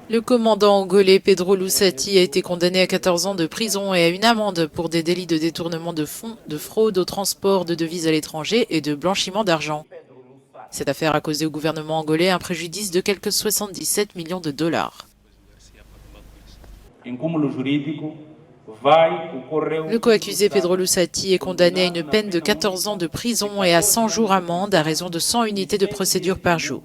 Le commandant angolais Pedro Lusati a été condamné à 14 ans de prison et à une amende pour des délits de détournement de fonds, de fraude au transport de devises à l'étranger et de blanchiment d'argent. Cette affaire a causé au gouvernement angolais un préjudice de quelques 77 millions de dollars. Le coaccusé Pedro Lusati est condamné à une peine de 14 ans de prison et à 100 jours amende à raison de 100 unités de procédure par jour.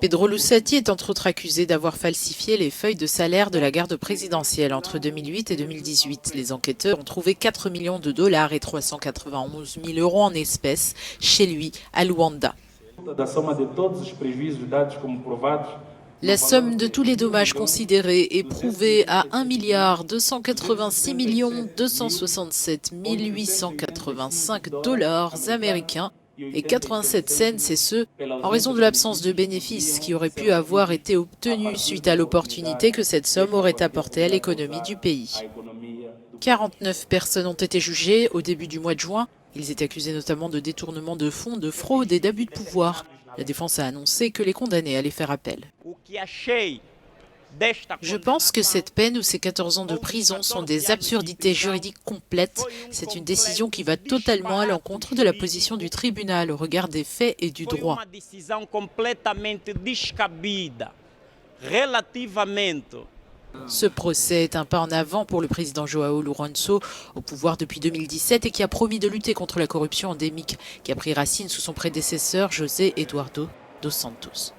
Pedro Lusati est entre autres accusé d'avoir falsifié les feuilles de salaire de la garde présidentielle entre 2008 et 2018. Les enquêteurs ont trouvé 4 millions de dollars et 391 000 euros en espèces chez lui à Luanda. La somme de tous les dommages considérés est prouvée à 1 286 267 885 dollars américains et 87 cents, et ce, en raison de l'absence de bénéfices qui auraient pu avoir été obtenus suite à l'opportunité que cette somme aurait apportée à l'économie du pays. 49 personnes ont été jugées au début du mois de juin. Ils étaient accusés notamment de détournement de fonds, de fraude et d'abus de pouvoir. La défense a annoncé que les condamnés allaient faire appel. Je pense que cette peine ou ces 14 ans de prison sont des absurdités juridiques complètes. C'est une décision qui va totalement à l'encontre de la position du tribunal au regard des faits et du droit. Ce procès est un pas en avant pour le président João Lourenço, au pouvoir depuis 2017 et qui a promis de lutter contre la corruption endémique qui a pris racine sous son prédécesseur José Eduardo dos Santos.